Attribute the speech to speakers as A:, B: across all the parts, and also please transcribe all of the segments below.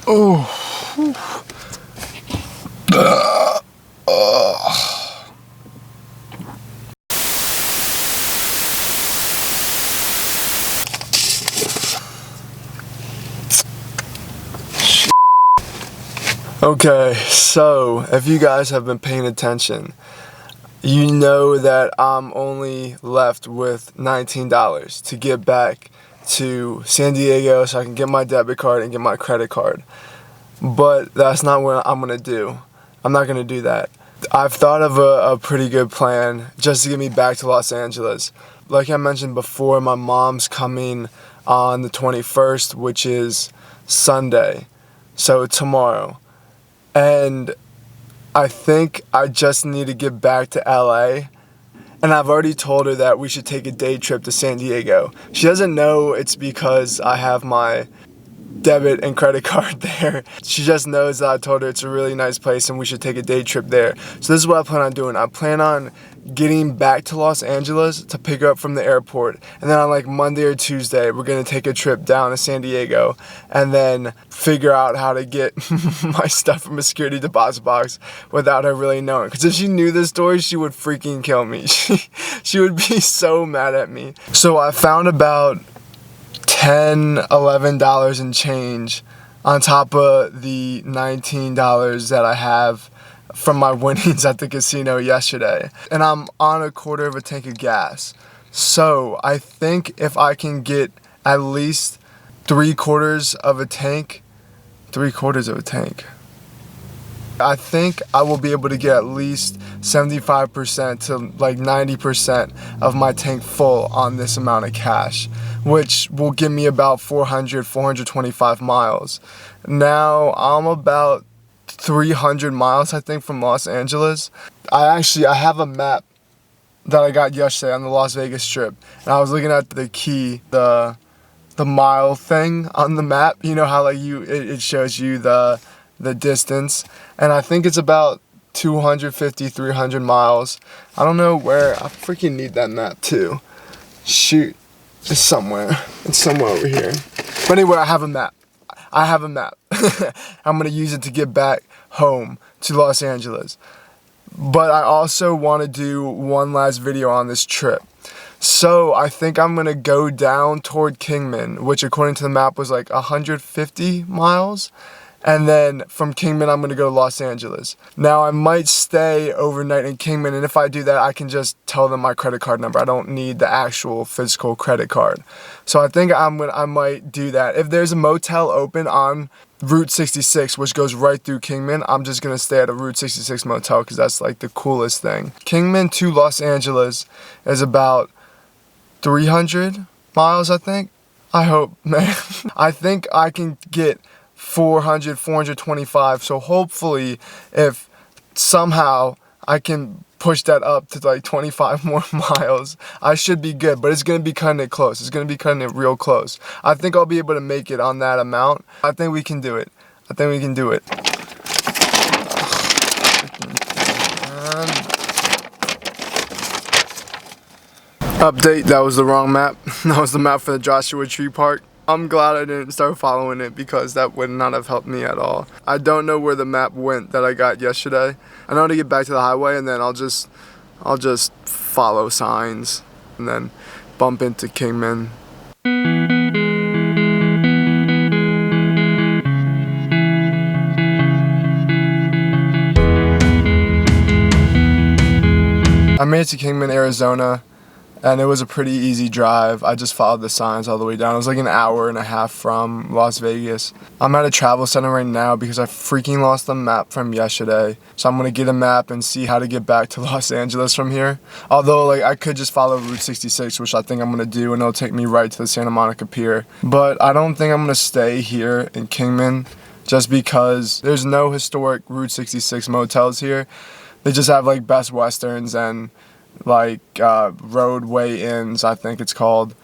A: Oh. Okay, so if you guys have been paying attention, you know that I'm only left with $19 to get back to San Diego so I can get my debit card and get my credit card. But that's not what I'm gonna do. I'm not gonna do that. I've thought of a pretty good plan just to get me back to Los Angeles. Like I mentioned before, my mom's coming on the 21st, which is Sunday, so tomorrow. And I think I just need to get back to LA. And I've already told her that we should take a day trip to San Diego. She doesn't know it's because I have my debit and credit card there. She just knows that I told her it's a really nice place and we should take a day trip there. So this is what I plan on doing. I plan on getting back to Los Angeles to pick her up from the airport, and then on like Monday or Tuesday we're gonna take a trip down to San Diego and then figure out how to get my stuff from a security deposit box without her really knowing, because if she knew this story she would freaking kill me. She would be so mad at me. So I found about $10-11 and change on top of the $19 that I have from my winnings at the casino yesterday, and I'm on a quarter of a tank of gas. So I think if I can get at least 3/4 of a tank, I think I will be able to get at least 75% to like 90% of my tank full on this amount of cash, which will give me about 425 miles. Now I'm about 300 miles, I think, from Los Angeles. I have a map that I got yesterday on the Las Vegas Strip, and I was looking at the key, the mile thing on the map. You know how like it shows you the distance, and I think it's about 250-300 miles. I don't know where. I freaking need that map too. Shoot, it's somewhere over here. But anyway, I have a map. I'm gonna use it to get back home to Los Angeles. But I also want to do one last video on this trip. So I think I'm gonna go down toward Kingman, which according to the map was like 150 miles. And then from Kingman, I'm going to go to Los Angeles. Now, I might stay overnight in Kingman, and if I do that, I can just tell them my credit card number. I don't need the actual physical credit card. So I think I might do that. If there's a motel open on Route 66, which goes right through Kingman, I'm just going to stay at a Route 66 motel because that's like the coolest thing. Kingman to Los Angeles is about 300 miles, I think. I hope, man. I think I can get 425, so hopefully if somehow I can push that up to like 25 more miles, I should be good. But it's going to be cutting it close. It's going to be cutting it real close. I think I'll be able to make it on that amount. I think we can do it. Update, that was the wrong map. That was the map for the Joshua Tree Park. I'm glad I didn't start following it because that would not have helped me at all. I don't know where the map went that I got yesterday. I know to get back to the highway, and then I'll just follow signs and then bump into Kingman. I made it to Kingman, Arizona. And it was a pretty easy drive. I just followed the signs all the way down. It was like an hour and a half from Las Vegas. I'm at a travel center right now because I freaking lost the map from yesterday. So I'm gonna get a map and see how to get back to Los Angeles from here. Although like I could just follow Route 66, which I think I'm gonna do, and it'll take me right to the Santa Monica Pier. But I don't think I'm gonna stay here in Kingman just because there's no historic Route 66 motels here. They just have like Best Westerns and like roadway inns, I think it's called.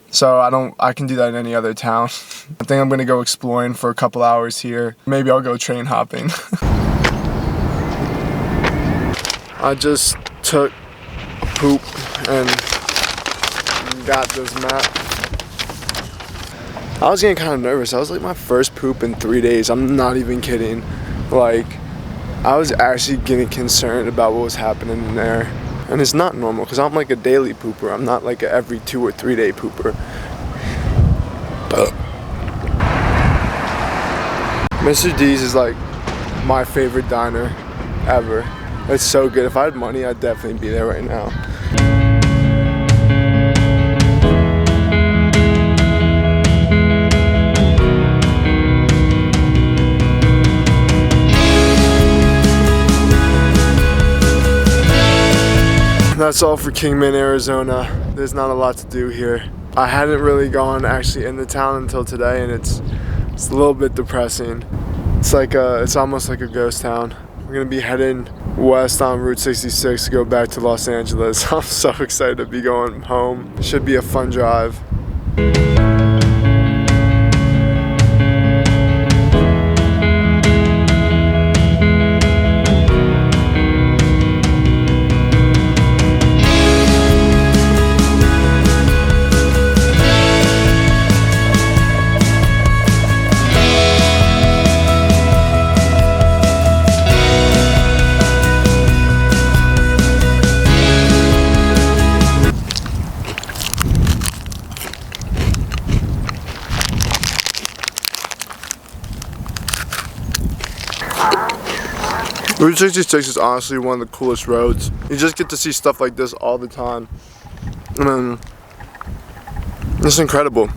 A: So I can do that in any other town. I think I'm gonna go exploring for a couple hours here. Maybe I'll go train hopping. I just took a poop and got this map. I was getting kind of nervous. I was like my first poop in 3 days. I'm not even kidding. Like, I was actually getting concerned about what was happening in there. And it's not normal because I'm like a daily pooper. I'm not like a every 2 or 3 day pooper. But Mr. D's is like my favorite diner ever. It's so good. If I had money, I'd definitely be there right now. That's all for Kingman, Arizona. There's not a lot to do here. I hadn't really gone actually in the town until today, and it's a little bit depressing. It's almost like a ghost town. We're gonna be heading west on Route 66 to go back to Los Angeles. I'm so excited to be going home. Should be a fun drive. Route 66 is honestly one of the coolest roads. You just get to see stuff like this all the time. I mean, it's incredible.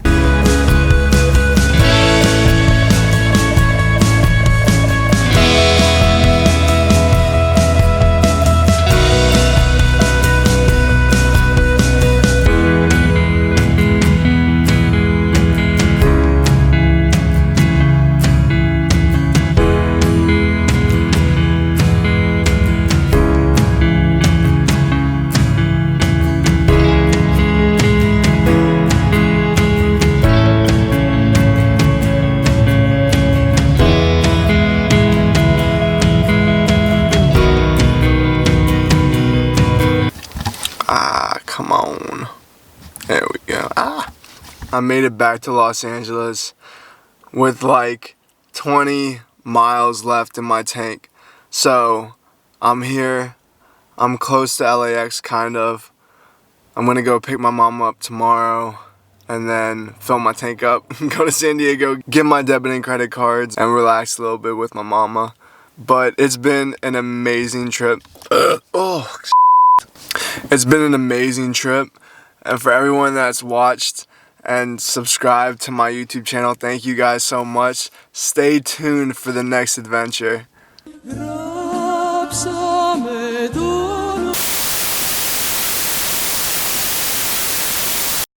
A: Come on. There we go. I made it back to Los Angeles with like 20 miles left in my tank. So I'm here. I'm close to LAX kind of. I'm gonna go pick my mom up tomorrow and then fill my tank up, go to San Diego, get my debit and credit cards, and relax a little bit with my mama. But it's been an amazing trip. It's been an amazing trip, and for everyone that's watched and subscribed to my YouTube channel, thank you guys so much. Stay tuned for the next adventure.